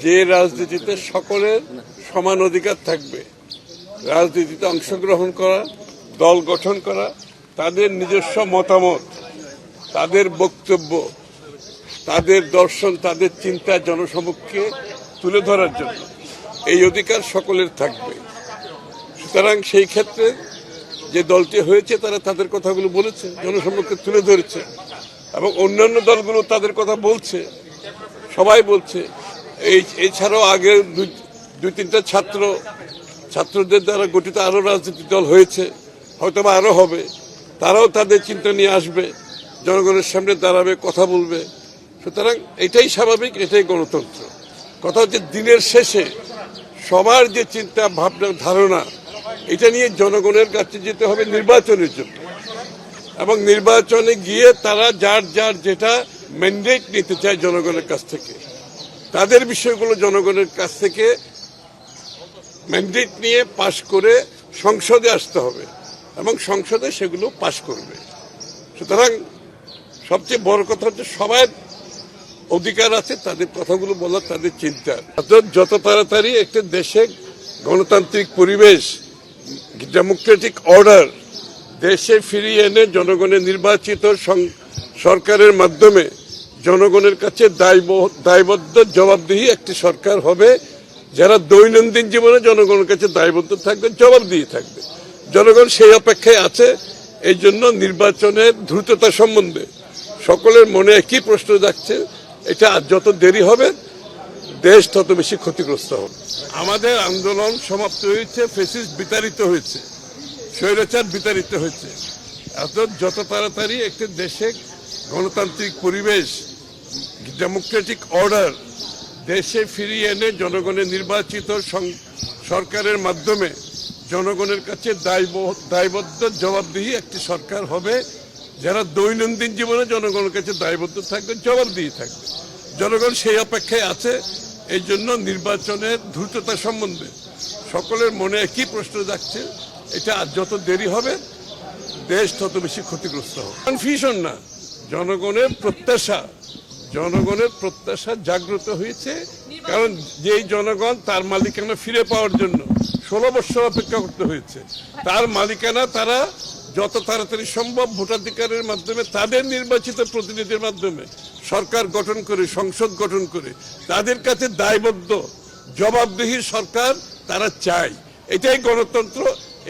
যে রাজনীতিতে সকলের সমান অধিকার থাকবে, রাজনীতিতে অংশগ্রহণ করা, দল গঠন করা, তাদের নিজস্ব মতামত, তাদের বক্তব্য, তাদের দর্শন, তাদের চিন্তা জনসমক্ষে তুলে ধরার জন্য এই অধিকার সকলের থাকবে। সুতরাং সেই ক্ষেত্রে যে দলটি হয়েছে তারা তাদের কথাগুলো বলেছে, জনসমক্ষে তুলে ধরেছে এবং অন্যান্য দলগুলো তাদের কথা বলছে, সবাই বলছে। এছাড়াও আগে দুই তিনটা ছাত্রদের দ্বারা গঠিত আরো রাজনৈতিক দল হয়েছে, হয়তো বা আরো হবে। তারাও তাদের চিন্তা নিয়ে আসবে, জনগণের সামনে দাঁড়াবে, কথা বলবে। সুতরাং এটাই স্বাভাবিক, এটাই গণতন্ত্র। কথা হচ্ছে দিনের শেষে সবার যে চিন্তা ভাবনা ধারণা, এটা নিয়ে জনগণের কাছে যেতে হবে নির্বাচনের জন্য, এবং নির্বাচনে গিয়ে তারা যার যার যেটা ম্যান্ডেট নিতে চায় জনগণের কাছ থেকে, তাদের বিষয়গুলো জনগণের কাছ থেকে ম্যান্ডেট নিয়ে পাশ করে সংসদে আসতে হবে এবং সংসদে সেগুলো পাশ করবে। সুতরাং সবচেয়ে বড় কথা হচ্ছে সবাই অধিকার আছে তাদের কথাগুলো বলার, তাদের চিন্তা। যত তাড়াতাড়ি একটা দেশে গণতান্ত্রিক পরিবেশ, ডেমোক্রেটিক অর্ডার দেশে ফিরিয়ে এনে জনগণের নির্বাচিত সরকারের মাধ্যমে জনগণের কাছে দায়বদ্ধ জবাবদিহি একটি সরকার হবে, যারা দৈনন্দিন জীবনে জনগণের কাছে দায়বদ্ধ থাকবে, জবাবদিহি থাকবে। জনগণ সেই অপেক্ষায় আছে। এই জন্য নির্বাচনের দ্রুততা সম্বন্ধে সকলের মনে একই প্রশ্ন যাচ্ছে, এটা যত দেরি হবে দেশ তত বেশি ক্ষতিগ্রস্ত হবে। আমাদের আন্দোলন সমাপ্ত হয়েছে, ফ্যাসিস্ট বিতাড়িত হয়েছে, স্বৈরাচার বিতাড়িত হয়েছে। যত তাড়াতাড়ি একটি দেশে গণতান্ত্রিক পরিবেশ, ডেমোক্রেটিক অর্ডার দেশে ফিরিয়ে এনে জনগণের নির্বাচিত সরকারের মাধ্যমে জনগণের কাছে দায়বদ্ধ জবাবদিহি একটি সরকার হবে, যারা দৈনন্দিন জীবনে জনগণের কাছে দায়বদ্ধ থাকবে, জবাবদিহি থাকবে। জনগণ সেই অপেক্ষায় আছে। এই জন্য নির্বাচনের দ্রুততা সম্বন্ধে সকলের মনে একই প্রশ্ন যাচ্ছে, এটা যত দেরি হবে দেশ তত বেশি ক্ষতিগ্রস্ত হবে। কনফিউশন না, জনগণের প্রত্যাশা জাগ্রত হয়েছে। কারণ যেই জনগণ তার মালিকানা ফিরে পাওয়ার জন্য 16 বছর অপেক্ষা করতে হয়েছে, তার মালিকানা তারা যত তাড়াতাড়ি সম্ভব ভোটাধিকারের মাধ্যমে, তাদের নির্বাচিত প্রতিনিধির মাধ্যমে সরকার গঠন করে, সংসদ গঠন করে তাদের কাছে দায়বদ্ধ জবাবদিহি সরকার তারা চায়। এটাই গণতন্ত্র,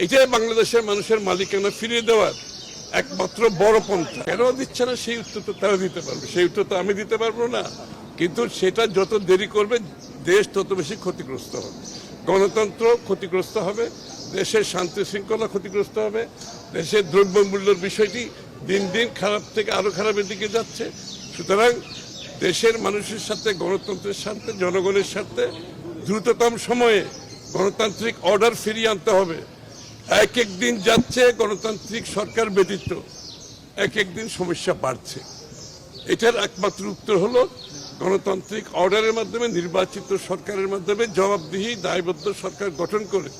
এটাই বাংলাদেশের মানুষের মালিকানা ফিরিয়ে দেওয়ার একমাত্র বড় পন্থা। কেন দিচ্ছে না সেই উত্তর তো তারা দিতে পারবে, সেই উত্তর তো আমি দিতে পারবো না। কিন্তু সেটা যত দেরি করবে দেশ তত বেশি ক্ষতিগ্রস্ত হবে, গণতন্ত্র ক্ষতিগ্রস্ত হবে, দেশের শান্তি শৃঙ্খলা ক্ষতিগ্রস্ত হবে, দেশের দ্রব্যমূল্যের বিষয়টি দিন দিন খারাপ থেকে আরো খারাপের দিকে যাচ্ছে। সুতরাং দেশের মানুষের সাথে, গণতন্ত্রের সাথে, জনগণের সাথে দ্রুততম সময়ে গণতান্ত্রিক অর্ডার ফিরিয়ে আনতে হবে। এক এক দিন যাচ্ছে গণতান্ত্রিক সরকার ব্যতীত এক এক দিন সমস্যা বাড়ছে। এটার একমাত্র উত্তর হলো গণতান্ত্রিক অর্ডারের মাধ্যমে, নির্বাচিত সরকারের মাধ্যমে জবাবদিহি দায়বদ্ধ সরকার গঠন করে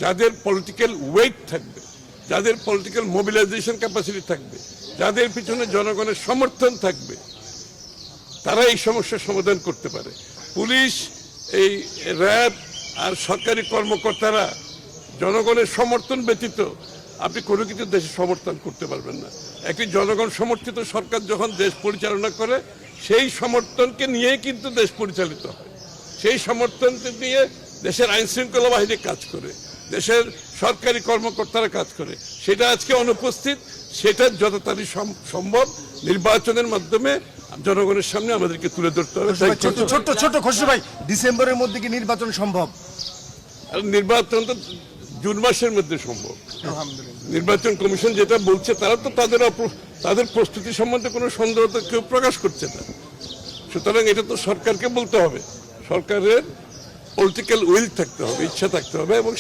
যাদের পলিটিক্যাল ওয়েট থাকবে, যাদের পলিটিক্যাল মোবিলাইজেশন ক্যাপাসিটি থাকবে, যাদের পিছনে জনগণের সমর্থন থাকবে, তারা এই সমস্যার সমাধান করতে পারে। পুলিশ, এই র্যাব আর সরকারি কর্মকর্তারা জনগণের সমর্থন ব্যতীত আপনি কোনো কিছু দেশে সমর্থন করতে পারবেন না। একটি জনগণ সমর্থিত সরকার যখন দেশ পরিচালনা করে, সেই সমর্থনকে নিয়েই কিন্তু দেশ পরিচালিত হয়। সেই সমর্থনকে নিয়ে দেশের আইন শৃঙ্খলা বাহিনী কাজ করে, দেশের সরকারি কর্মকর্তারা কাজ করে। সেটা আজকে অনুপস্থিত। সেটা যত তাড়াতাড়ি সম্ভব নির্বাচনের মাধ্যমে জনগণের সামনে আমাদেরকে তুলে ধরতে হবে। ছোট্ট খসরু ভাই, ডিসেম্বরের মধ্যে কি নির্বাচন সম্ভব? নির্বাচন তো জুন মাসের মধ্যে সম্ভব। নির্বাচন কমিশন যেটা বলছে, তারা তো তাদের প্রস্তুতি সম্বন্ধে কোনো সন্দেহ তো কেউ প্রকাশ করছে না। সুতরাং এটা তো সরকারকে বলতে হবে, সরকারের পলিটিক্যাল উইল থাকতে হবে, ইচ্ছা থাকতে হবে, এবং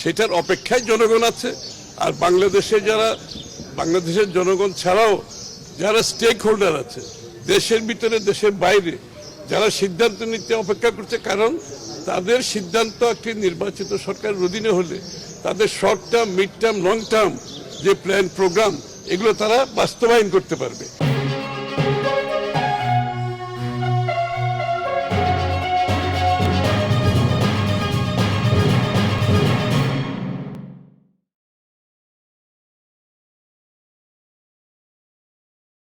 সেটার অপেক্ষায় জনগণ আছে। আর বাংলাদেশের জনগণ ছাড়াও যারা স্টেক হোল্ডার আছে, দেশের ভিতরে দেশের বাইরে, যারা সিদ্ধান্ত নিতে অপেক্ষা করছে, কারণ তাদের সিদ্ধান্ত একটি নির্বাচিত সরকারের অধীনে হলে তাদের short term, mid term, long term যে প্ল্যান, প্রোগ্রাম, এগুলো তারা বাস্তবায়ন করতে পারবে।